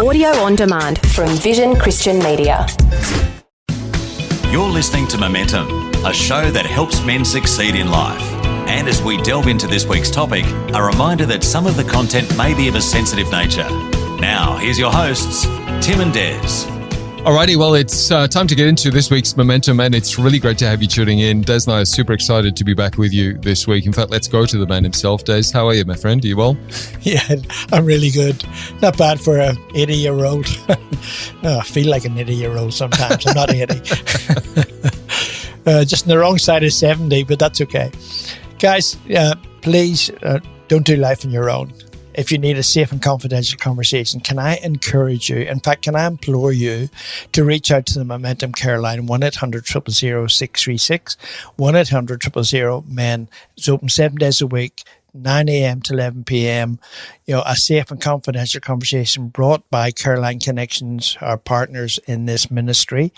Audio on demand from Vision Christian Media. You're listening to Momentum, a show that helps men succeed in life. And as we delve into this week's topic, a reminder that some of the content may be of a sensitive nature. Now, here's your hosts, Tim and Des. Alrighty, well, it's time to get into this week's Momentum, and it's really great to have you tuning in. Des and I are super excited to be back with you this week. In fact, let's go to the man himself. Des, how are you, my friend? Are you well? Yeah, I'm really good. Not bad for an 80-year-old. I feel like an 80-year-old sometimes. I'm not 80. Just on the wrong side of 70, but that's okay. Guys, please don't do life on your own. If you need a safe and confidential conversation, can I encourage you, in fact, can I implore you to reach out to the Momentum Care Line, 1-800-000-636, 1-800-000-MEN. It's open 7 days a week, 9 a.m. to 11 p.m. You know, a safe and confidential conversation brought by Careline Connections, our partners in this ministry.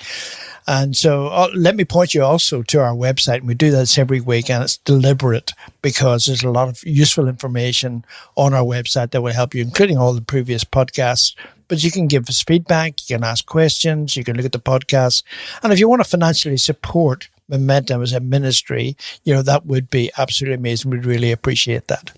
And so let me point you also to our website. And we do this every week, and it's deliberate because there's a lot of useful information on our website that will help you, including all the previous podcasts. But you can give us feedback, you can ask questions, you can look at the podcast. And if you want to financially support Momentum as a ministry, you know, that would be absolutely amazing. We'd really appreciate that.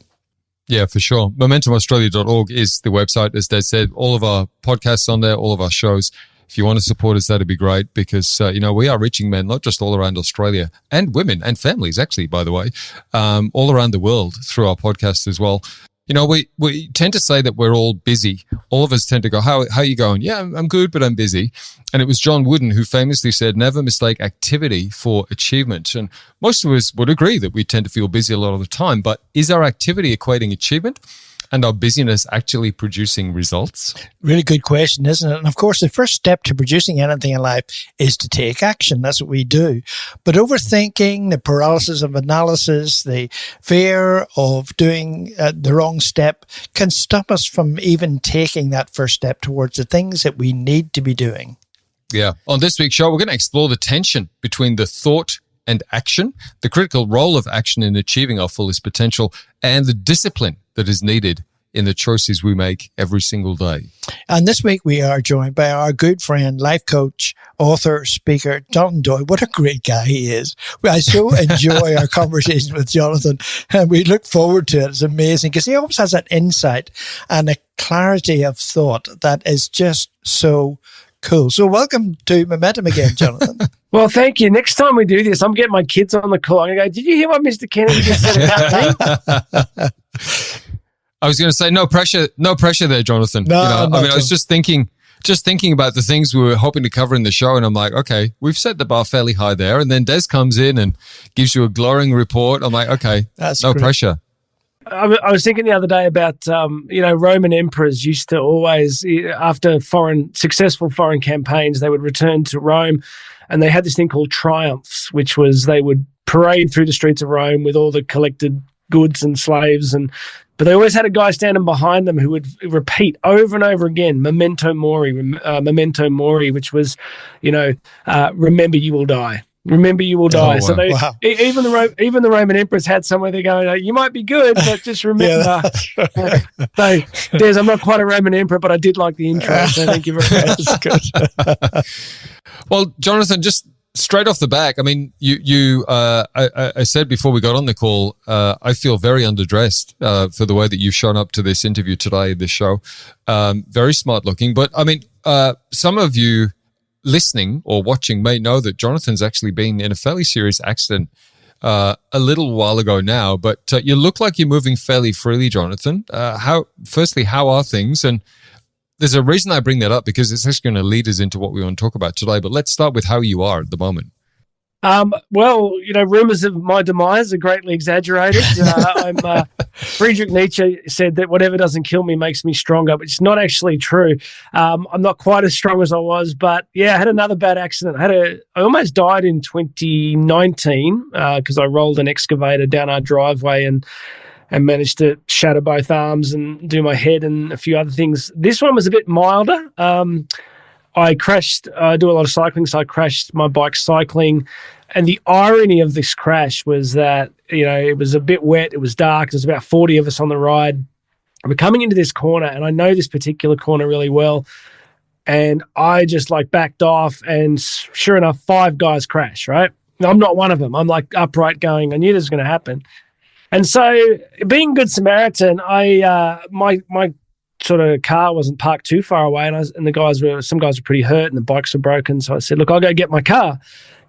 Yeah, for sure. MomentumAustralia.org is the website, as Des said. All of our podcasts on there, all of our shows. If you want to support us, that'd be great because, we are reaching men, not just all around Australia, and women and families, actually, by the way, all around the world through our podcast as well. You know, we tend to say that we're all busy. All of us tend to go, how are you going? Yeah, I'm good, but I'm busy. And it was John Wooden who famously said, never mistake activity for achievement. And most of us would agree that we tend to feel busy a lot of the time, but is our activity equating achievement? And our busyness actually producing results? Really good question, isn't it? And of course, the first step to producing anything in life is to take action. That's what we do. But overthinking, the paralysis of analysis, the fear of doing the wrong step can stop us from even taking that first step towards the things that we need to be doing. Yeah. On this week's show, we're going to explore the tension between the thought and action, the critical role of action in achieving our fullest potential, and the discipline that is needed in the choices we make every single day. And this week we are joined by our good friend, life coach, author, speaker, Jonathan Doyle. What a great guy he is. I so enjoy our conversation with Jonathan, and we look forward to it. It's amazing because he always has that insight and a clarity of thought that is just so cool. So welcome to Momentum again, Jonathan. Well, thank you. Next time we do this, I'm getting my kids on the call. I'm going to go, did you hear what Mr. Kennedy just said about me? I was going to say, no pressure there, Jonathan. No, I was just thinking about the things we were hoping to cover in the show, and I'm like, okay, we've set the bar fairly high there. And then Des comes in and gives you a glowing report. I'm like, okay, that's no great. Pressure. I was thinking the other day about, Roman emperors used to always, after successful foreign campaigns, they would return to Rome, and they had this thing called triumphs, which was they would parade through the streets of Rome with all the collected goods and slaves, but they always had a guy standing behind them who would repeat over and over again, memento mori, which was, remember you will die. Remember, you will die. Oh, wow. So even the Roman emperors had somewhere they're going, you might be good, but just remember. So, Des, I'm not quite a Roman emperor, but I did like the intro. So thank you very much. That's good. Well, Jonathan, just straight off the back, I mean, I said before we got on the call, I feel very underdressed for the way that you've shown up to this interview today, this show. Very smart looking, but I mean, some of you listening or watching may know that Jonathan's actually been in a fairly serious accident a little while ago now, but you look like you're moving fairly freely, Jonathan. How are things? And there's a reason I bring that up because it's actually going to lead us into what we want to talk about today, but let's start with how you are at the moment. Rumors of my demise are greatly exaggerated. Friedrich Nietzsche said that whatever doesn't kill me makes me stronger, which is not actually true. I'm not quite as strong as I was, but yeah, I had another bad accident. I almost died in 2019 because I rolled an excavator down our driveway and managed to shatter both arms and do my head and a few other things. This one was a bit milder. I crashed. I do a lot of cycling, so I crashed my bike cycling. And the irony of this crash was that, it was a bit wet. It was dark. There's about 40 of us on the ride. We're coming into this corner, and I know this particular corner really well. And I just like backed off, and sure enough, 5 guys crash, right? I'm not one of them. I'm like upright going, I knew this was going to happen. And so being Good Samaritan, my sort of car wasn't parked too far away, and some guys were pretty hurt, and the bikes were broken. So I said, look, I'll go get my car.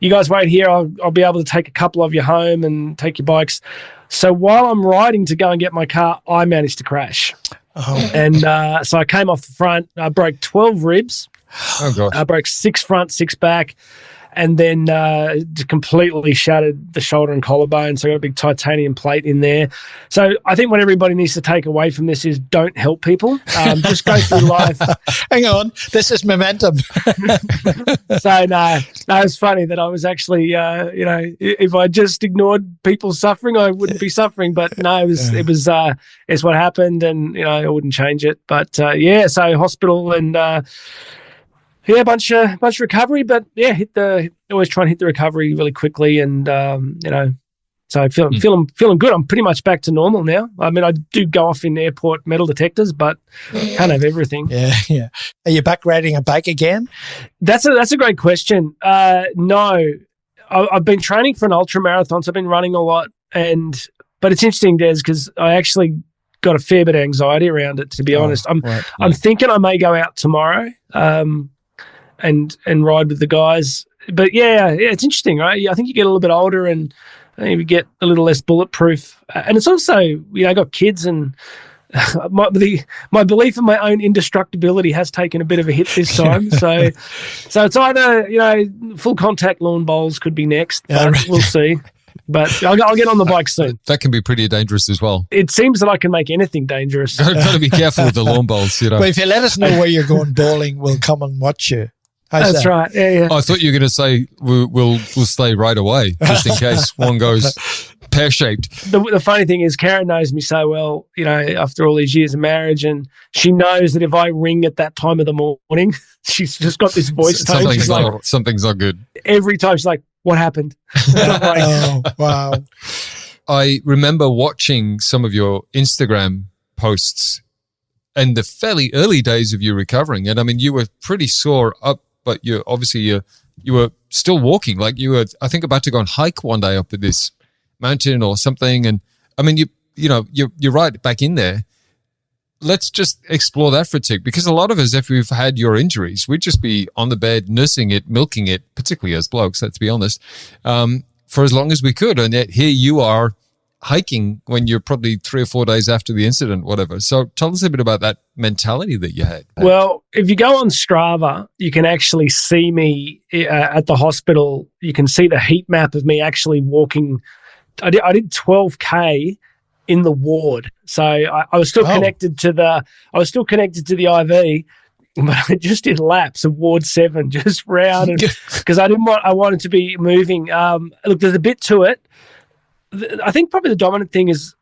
You guys wait here. I'll be able to take a couple of you home and take your bikes. So while I'm riding to go and get my car, I managed to crash. Oh. And so I came off the front. I broke 12 ribs. Oh, gosh. I broke 6 front, 6 back, and then completely shattered the shoulder and collarbone. So I got a big titanium plate in there. So I think what everybody needs to take away from this is don't help people. Just go through life. Hang on. This is momentum. So no, it's funny that I was actually, if I just ignored people suffering, I wouldn't be suffering. But no, it's what happened, and I wouldn't change it. But so hospital and. Bunch of recovery, but always try and hit the recovery really quickly, and so feeling good. I'm pretty much back to normal now. I mean, I do go off in airport metal detectors, but can't have everything. Yeah. Are you back riding a bike again? That's a great question. No, I've been training for an ultra marathon, so I've been running a lot, but it's interesting, Des, because I actually got a fair bit of anxiety around it. To be honest, I'm thinking I may go out tomorrow. And ride with the guys. But it's interesting, right? I think you get a little bit older and you get a little less bulletproof. And it's also, I got kids, and my belief in my own indestructibility has taken a bit of a hit this time. So it's either, full contact lawn bowls could be next, but we'll see. But I'll get on the bike soon. That can be pretty dangerous as well. It seems that I can make anything dangerous. Got to be careful with the lawn bowls, But if you let us know where you're going bowling, we'll come and watch you. That's right. Yeah. I thought you were going to say we'll stay right away, just in case one goes pear-shaped. The funny thing is, Karen knows me so well, after all these years of marriage, and she knows that if I ring at that time of the morning, she's just got this voice tone. Something's not good. Every time she's like, what happened? Oh, wow. I remember watching some of your Instagram posts and the fairly early days of you recovering. And I mean, you were pretty sore up, but you were still walking. Like you were, I think, about to go and hike one day up at this mountain or something. And I mean, you're right back in there. Let's just explore that for a tick, because a lot of us, if we've had your injuries, we'd just be on the bed, nursing it, milking it, particularly as blokes, let's be honest, for as long as we could. And yet here you are hiking when you're probably 3 or 4 days after the incident, whatever. So tell us a bit about that mentality that you had. Well, if you go on Strava, you can actually see me at the hospital. You can see the heat map of me actually walking. I did 12K in the ward. So I was still connected to the IV, but I just did laps of Ward 7 just round, because I wanted to be moving. Look, there's a bit to it. I think probably the dominant thing is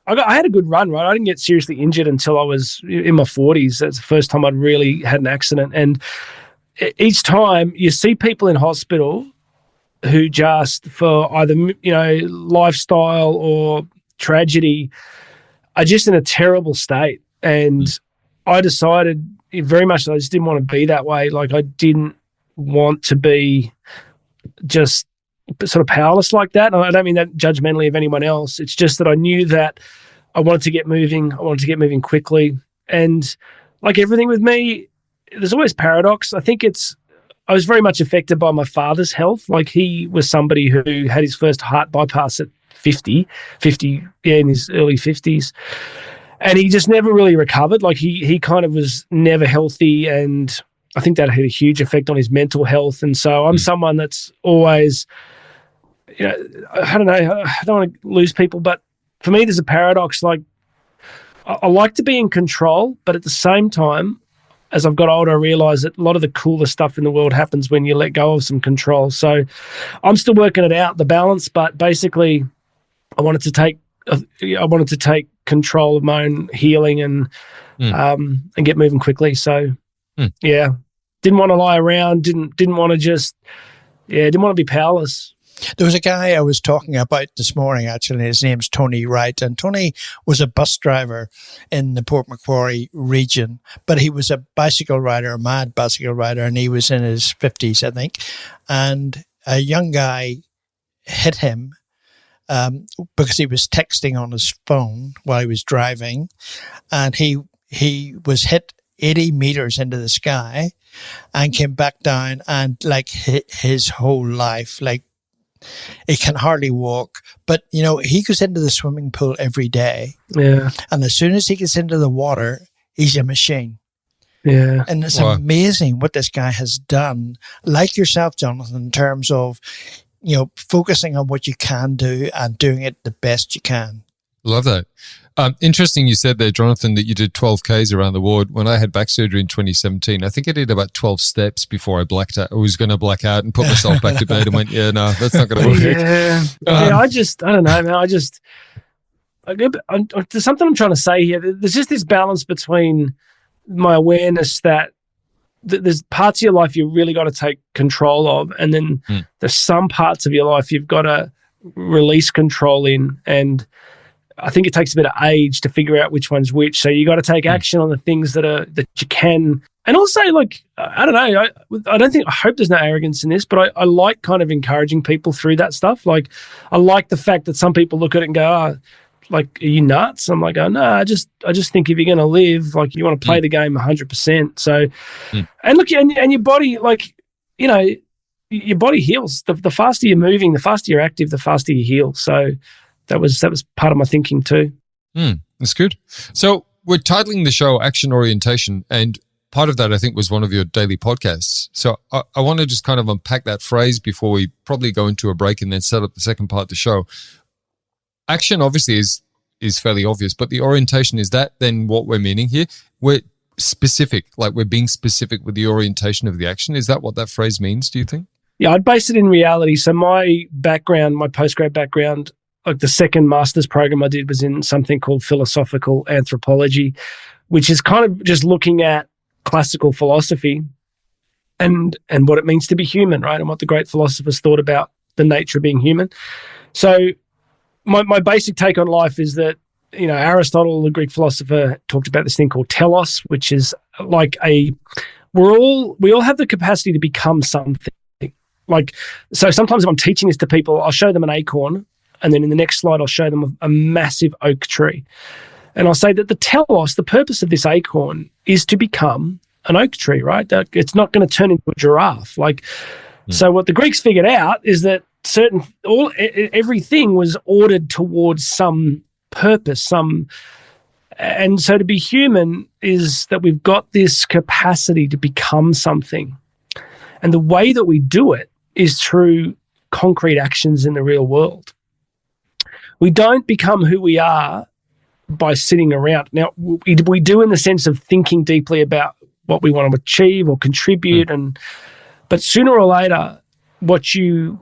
I had a good run, right? I didn't get seriously injured until I was in my 40s. That's the first time I'd really had an accident. And each time you see people in hospital who just, for either, lifestyle or tragedy, are just in a terrible state. And I decided very much that I just didn't want to be that way. Like, I didn't want to be just sort of powerless like that. And I don't mean that judgmentally of anyone else. It's just that I knew that I wanted to get moving. I wanted to get moving quickly. And like everything with me, there's always paradox. I think I was very much affected by my father's health. Like, he was somebody who had his first heart bypass at 50, in his early 50s. And he just never really recovered. Like, he kind of was never healthy, and I think that had a huge effect on his mental health. And so I'm someone that's always, I don't know, I don't want to lose people, but for me, there's a paradox. Like, I like to be in control, but at the same time, as I've got older, I realize that a lot of the cooler stuff in the world happens when you let go of some control. So I'm still working it out, the balance, but basically I wanted to take control of my own healing and get moving quickly. So didn't want to lie around, didn't want to be powerless. There was a guy I was talking about this morning, actually. His name's Tony Wright. And Tony was a bus driver in the Port Macquarie region, but he was a bicycle rider, a mad bicycle rider, and he was in his 50s, I think. And a young guy hit him because he was texting on his phone while he was driving. And he was hit 80 meters into the sky and came back down, and like his whole life, like, he can hardly walk, but he goes into the swimming pool every day. Yeah. And as soon as he gets into the water, he's a machine. Yeah. And it's amazing what this guy has done, like yourself, Jonathan, in terms of, focusing on what you can do and doing it the best you can. Love that. Interesting you said there, Jonathan, that you did 12 Ks around the ward. When I had back surgery in 2017, I think I did about 12 steps before I blacked out. I was going to black out and put myself back to bed and went, yeah, no, that's not going to work. Yeah. I don't know, man. There's something I'm trying to say here. There's just this balance between my awareness that there's parts of your life you really got to take control of, and then there's some parts of your life you've got to release control in. And I think it takes a bit of age to figure out which one's which. So you got to take action on the things that you can. And also, like, I don't know, I hope there's no arrogance in this, but I like kind of encouraging people through that stuff. Like, I like the fact that some people look at it and go, like, are you nuts? I'm like, oh, no, I just think if you're going to live, like, you want to play the game 100%. So, and look, and your body, like, your body heals. The faster you're moving, the faster you're active, the faster you heal. So that was part of my thinking too. That's good. So we're titling the show Action Orientation, and part of that I think was one of your daily podcasts. So I want to just kind of unpack that phrase before we probably go into a break and then set up the second part of the show. Action obviously is fairly obvious, but the orientation, is that then what we're meaning here? We're specific, like we're being specific with the orientation of the action. Is that what that phrase means, do you think? Yeah, I'd base it in reality. So my background, my postgrad background, like the second master's program I did was in something called philosophical anthropology, which is kind of just looking at classical philosophy and what it means to be human, right? And what the great philosophers thought about the nature of being human. So my basic take on life is that, Aristotle, the Greek philosopher, talked about this thing called telos, which is like we all have the capacity to become something. Like, so sometimes if I'm teaching this to people, I'll show them an acorn, and then in the next slide, I'll show them a massive oak tree. And I'll say that the telos, the purpose of this acorn, is to become an oak tree, right? It's not going to turn into a giraffe. So what the Greeks figured out is that everything was ordered towards some purpose, and so to be human is that we've got this capacity to become something. And the way that we do it is through concrete actions in the real world. We don't become who we are by sitting around. Now, we do in the sense of thinking deeply about what we want to achieve or contribute, but sooner or later, what you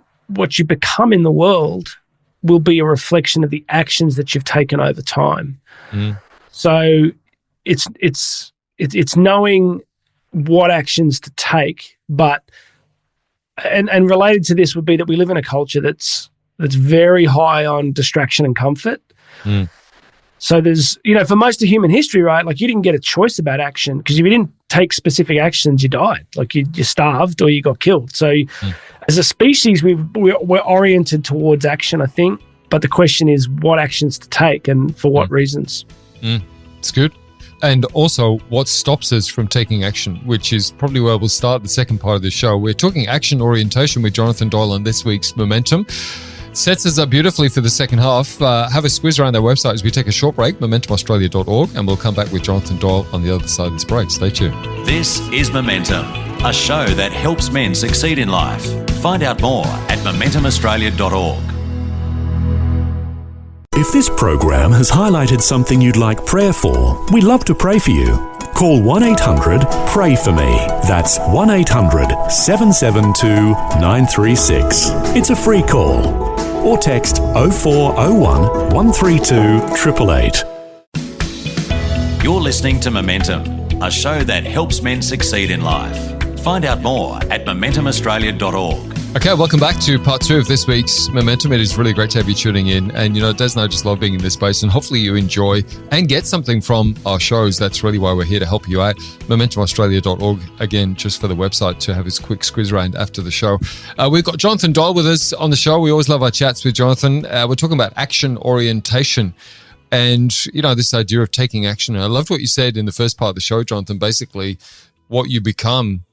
become in the world will be a reflection of the actions that you've taken over time. So it's knowing what actions to take, but and related to this would be that we live in a culture that's very high on distraction and comfort. So there's, for most of human history, right, like you didn't get a choice about action, because if you didn't take specific actions, you died. Like you starved or you got killed. So as a species, we're oriented towards action, I think. But the question is what actions to take and for what reasons. It's good. And also what stops us from taking action, which is probably where we'll start the second part of the show. We're talking action orientation with Jonathan Doyle on this week's Momentum. Sets us up beautifully for the second half. Have a squeeze around their website as we take a short break, momentumaustralia.org, and we'll come back with Jonathan Doyle on the other side of this break. Stay tuned. This is Momentum, a show that helps men succeed in life. Find out more at momentumaustralia.org. If this program has highlighted something you'd like prayer for, we'd love to pray for you. Call 1-800-PRAY-FOR-ME. That's 1-800-772-936. It's a free call. Or text 0401 132 888. You're listening to Momentum, a show that helps men succeed in life. Find out more at momentumaustralia.org. Okay, welcome back to part 2 of this week's Momentum. It is really great to have you tuning in. And, Des and I just love being in this space, and hopefully you enjoy and get something from our shows. That's really why we're here, to help you out. MomentumAustralia.org, again, just for the website to have his quick squiz round after the show. We've got Jonathan Doyle with us on the show. We always love our chats with Jonathan. We're talking about action orientation and, this idea of taking action. And I loved what you said in the first part of the show, Jonathan. Basically, what you become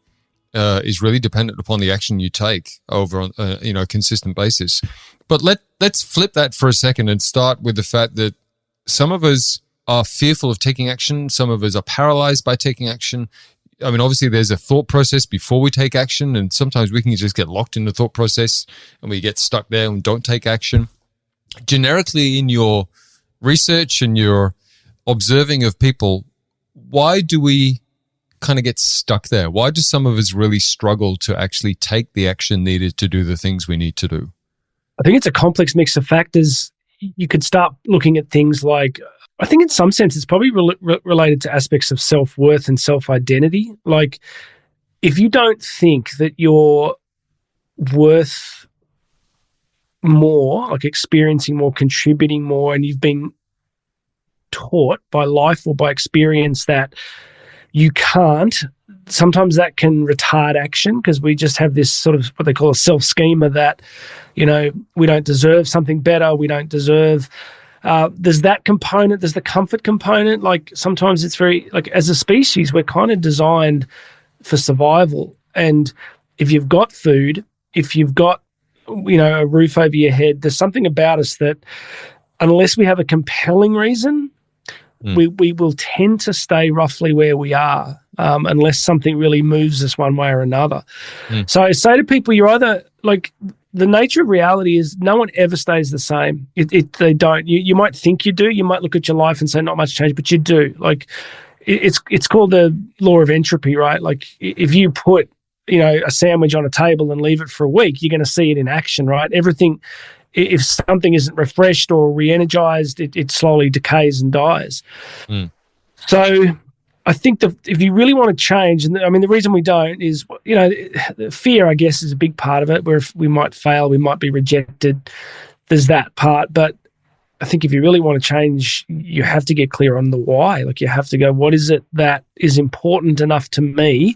is really dependent upon the action you take over on a consistent basis. But let's flip that for a second and start with the fact that some of us are fearful of taking action. Some of us are paralyzed by taking action. I mean, obviously there's a thought process before we take action, and sometimes we can just get locked in the thought process and we get stuck there and don't take action. Generically, in your research and your observing of people, why do we kind of get stuck there? Why do some of us really struggle to actually take the action needed to do the things we need to do? I think it's a complex mix of factors. You could start looking at things like, I think in some sense it's probably related to aspects of self-worth and self-identity. Like, if you don't think that you're worth more, like experiencing more, contributing more, and you've been taught by life or by experience that you can't, sometimes that can retard action, because we just have this sort of what they call a self-schema that, we don't deserve something better, we don't deserve. There's that component, there's the comfort component. Like, sometimes it's very, like, as a species, we're kind of designed for survival. And if you've got food, if you've got, a roof over your head, there's something about us that, unless we have a compelling reason, we will tend to stay roughly where we are, unless something really moves us one way or another. So I say to people, you're either, like, the nature of reality is no one ever stays the same. They don't. You might think you do. You might look at your life and say not much change, but you do. Like, it's called the law of entropy, right? Like, if you put, a sandwich on a table and leave it for a week, you're going to see it in action, right? Everything, if something isn't refreshed or re-energized, it slowly decays and dies. So I think that if you really want to change, and the reason we don't is, fear, I guess, is a big part of it, where if we might fail, we might be rejected. There's that part. But I think if you really want to change, you have to get clear on the why. Like, you have to go, what is it that is important enough to me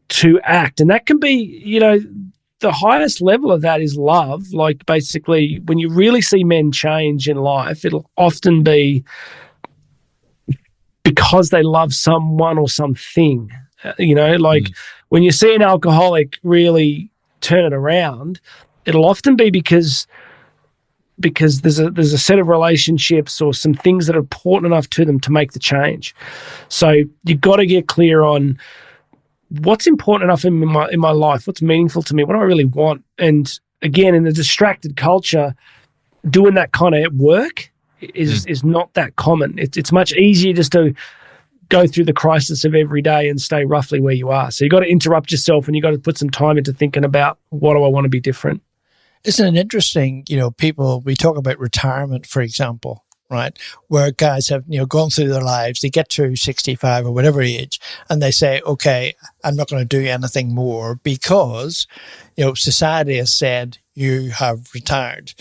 to act? And that can be, the highest level of that is love. Like, basically, when you really see men change in life, it'll often be because they love someone or something. When you see an alcoholic really turn it around, it'll often be because there's a set of relationships or some things that are important enough to them to make the change. So you've got to get clear on what's important enough in my life, what's meaningful to me, what do I really want? And again, in the distracted culture, doing that kind of work is not that common. It's much easier just to go through the crisis of every day and stay roughly where you are. So you got to interrupt yourself, and you got to put some time into thinking about, what do I want to be different? Isn't it interesting, people, we talk about retirement, for example, right? Where guys have, gone through their lives, they get to 65 or whatever age, and they say, okay, I'm not going to do anything more because, society has said you have retired.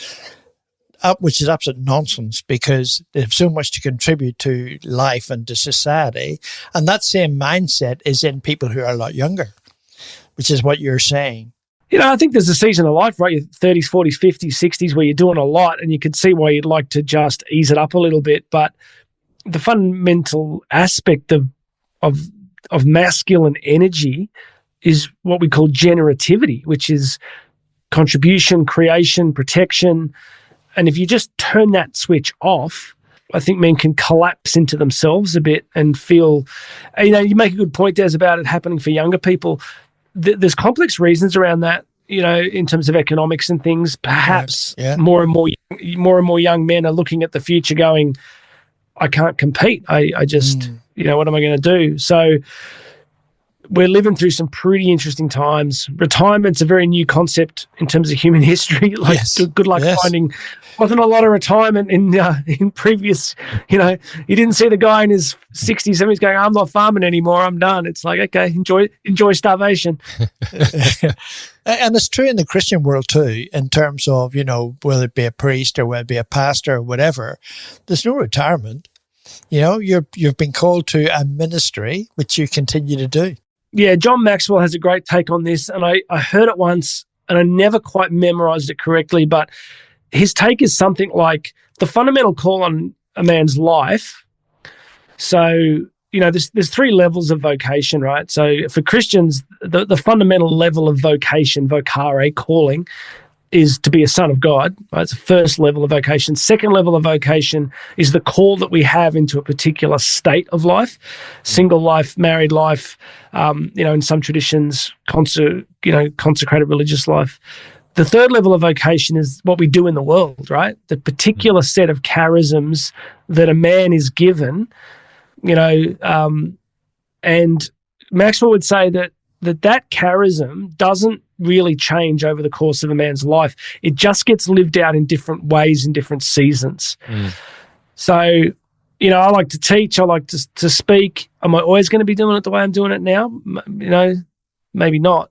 Which is absolute nonsense, because they have so much to contribute to life and to society. And that same mindset is in people who are a lot younger, which is what you're saying. I think there's a season of life, right? Your 30s, 40s, 50s, 60s, where you're doing a lot, and you could see why you'd like to just ease it up a little bit. But the fundamental aspect of masculine energy is what we call generativity, which is contribution, creation, protection. And if you just turn that switch off, I think men can collapse into themselves a bit and feel, you make a good point, Des, about it happening for younger people. There's complex reasons around that, in terms of economics and things. Perhaps more and more young men are looking at the future going, I can't compete. I just, what am I going to do? So we're living through some pretty interesting times. Retirement's a very new concept in terms of human history. Like, Yes. good luck Yes. finding. Wasn't a lot of retirement in previous. You didn't see the guy in his 60s, 70s going, "I'm not farming anymore. I'm done." It's like, okay, enjoy starvation. And it's true in the Christian world too, in terms of, whether it be a priest or whether it be a pastor or whatever, there's no retirement. You've been called to a ministry which you continue to do. Yeah, John Maxwell has a great take on this, and I heard it once, and I never quite memorized it correctly, but his take is something like the fundamental call on a man's life. So, there's three levels of vocation, right? So for Christians, the fundamental level of vocation, vocare, calling, is to be a son of God. Right? It's the first level of vocation. Second level of vocation is the call that we have into a particular state of life, single life, married life, in some traditions, consecrated religious life. The third level of vocation is what we do in the world, right? The particular set of charisms that a man is given, and Maxwell would say that charism doesn't really change over the course of a man's life. It just gets lived out in different ways in different seasons. So, I like to teach, I like to speak. Am I always going to be doing it the way I'm doing it now? Maybe not.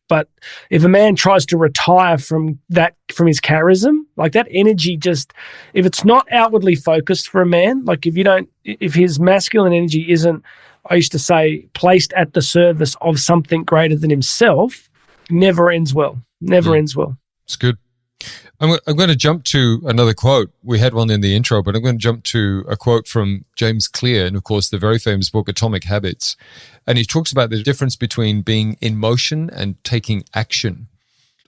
But if a man tries to retire from his charism, like that energy if it's not outwardly focused for a man, like if his masculine energy isn't, I used to say, placed at the service of something greater than himself, never ends well. Never ends well. It's good. I'm going to jump to another quote. We had one in the intro, but I'm going to jump to a quote from James Clear, and of course, the very famous book, Atomic Habits. And he talks about the difference between being in motion and taking action.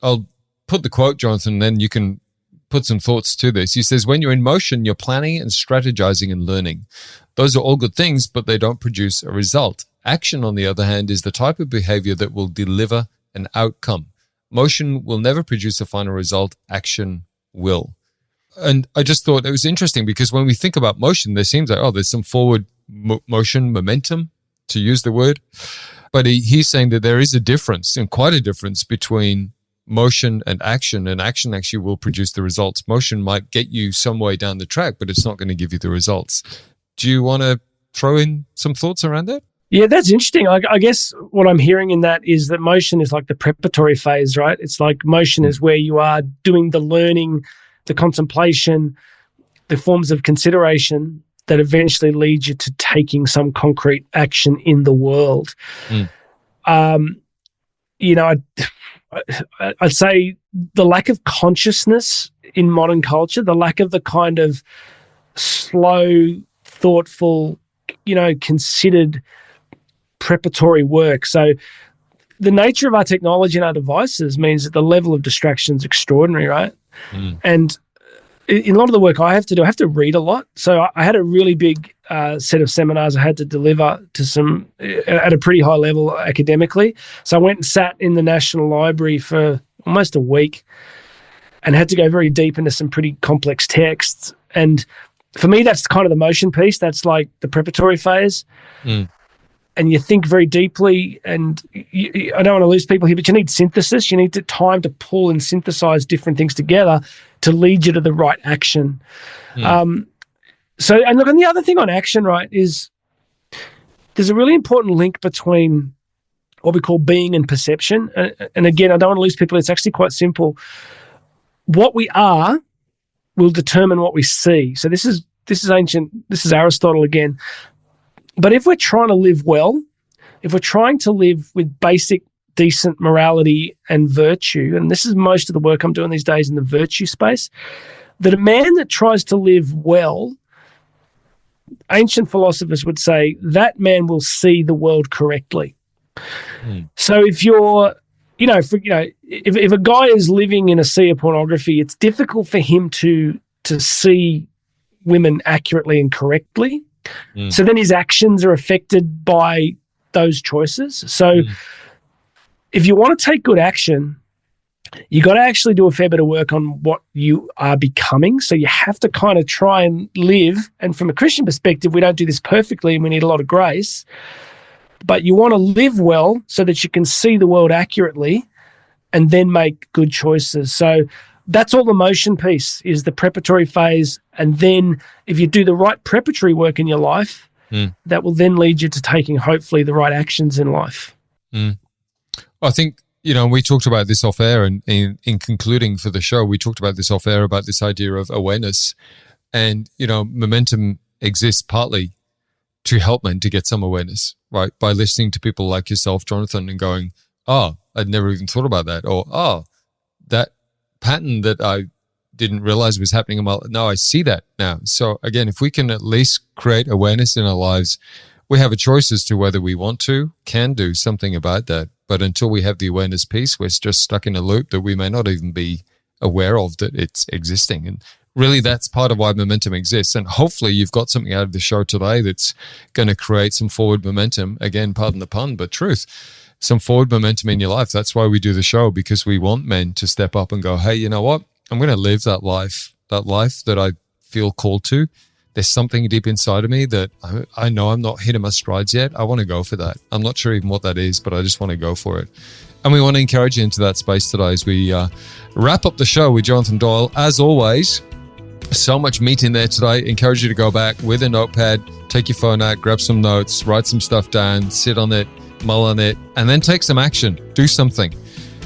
I'll put the quote, Jonathan, and then you can put some thoughts to this. He says, when you're in motion, you're planning and strategizing and learning. Those are all good things, but they don't produce a result. Action, on the other hand, is the type of behavior that will deliver an outcome. Motion will never produce a final result. Action will. And I just thought it was interesting because when we think about motion, there seems like, there's some forward motion, momentum, to use the word. But he's saying that there is a difference, and quite a difference, between motion and action actually will produce the results. Motion might get you some way down the track, but it's not going to give you the results. Do you want to throw in some thoughts around that? Yeah, that's interesting. I guess what I'm hearing in that is that motion is like the preparatory phase, right? It's like motion is where you are doing the learning, the contemplation, the forms of consideration that eventually lead you to taking some concrete action in the world. I'd say the lack of consciousness in modern culture, the lack of the kind of slow, thoughtful, considered preparatory work. So the nature of our technology and our devices means that the level of distraction is extraordinary, right? And in a lot of the work I have to do, I have to read a lot. So I had a really big set of seminars I had to deliver to at a pretty high level academically. So I went and sat in the National Library for almost a week and had to go very deep into some pretty complex texts. And for me, that's kind of the motion piece. That's like the preparatory phase. And you think very deeply, and I don't want to lose people here, but you need synthesis. You need time to pull and synthesize different things together to lead you to the right action. And look, and the other thing on action, right, is there's a really important link between what we call being and perception. And again, I don't want to lose people. It's actually quite simple. What we are will determine what we see. So this is ancient. This is Aristotle again. But if we're trying to live well, if we're trying to live with basic, decent morality and virtue, and this is most of the work I'm doing these days in the virtue space, that a man that tries to live well, ancient philosophers would say that man will see the world correctly. So if you're, if a guy is living in a sea of pornography, it's difficult for him to see women accurately and correctly. So then his actions are affected by those choices. So if you want to take good action, you got to actually do a fair bit of work on what you are becoming. So you have to kind of try and live. And from a Christian perspective, we don't do this perfectly and we need a lot of grace. But you want to live well so that you can see the world accurately and then make good choices. So that's all the motion piece is the preparatory phase. And then if you do the right preparatory work in your life, that will then lead you to taking hopefully the right actions in life. I think, we talked about this off air, and in concluding for the show, we talked about this off air about this idea of awareness. And, momentum exists partly to help men to get some awareness, right? By listening to people like yourself, Jonathan, and going, oh, I'd never even thought about that. Or, oh, that pattern that I didn't realize was happening in my life. No, I see that now. So again, if we can at least create awareness in our lives, we have a choice as to whether we can do something about that. But until we have the awareness piece, we're just stuck in a loop that we may not even be aware of that it's existing. And really, that's part of why momentum exists. And hopefully you've got something out of the show today that's going to create some forward momentum. Again, pardon the pun, but truth. Some forward momentum in your life. That's why we do the show, because we want men to step up and go, hey, you know what? I'm going to live that life that I feel called to. There's something deep inside of me that I know I'm not hitting my strides yet. I want to go for that. I'm not sure even what that is, but I just want to go for it. And we want to encourage you into that space today as we wrap up the show with Jonathan Doyle. As always, so much meat in there today. Encourage you to go back with a notepad, take your phone out, grab some notes, write some stuff down, sit on it, mull on it, and then take some action. Do something.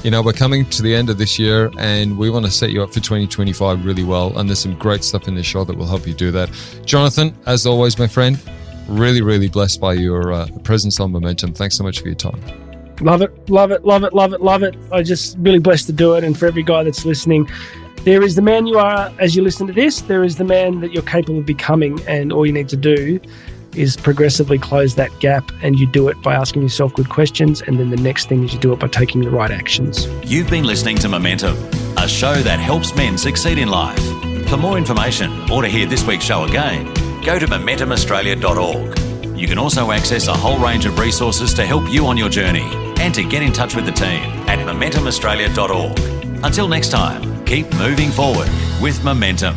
We're coming to the end of this year and we want to set you up for 2025 really well. And there's some great stuff in this show that will help you do that. Jonathan, as always, my friend, really, really blessed by your presence on Momentum. Thanks so much for your time. Love it, love it, love it, love it, love it. I'm just really blessed to do it. And for every guy that's listening, there is the man you are as you listen to this. There is the man that you're capable of becoming. And all you need to do is progressively close that gap, and you do it by asking yourself good questions, and then the next thing is you do it by taking the right actions. You've been listening to Momentum, a show that helps men succeed in life. For more information or to hear this week's show again, go to momentumaustralia.org. You can also access a whole range of resources to help you on your journey and to get in touch with the team at momentumaustralia.org. Until next time, keep moving forward with Momentum.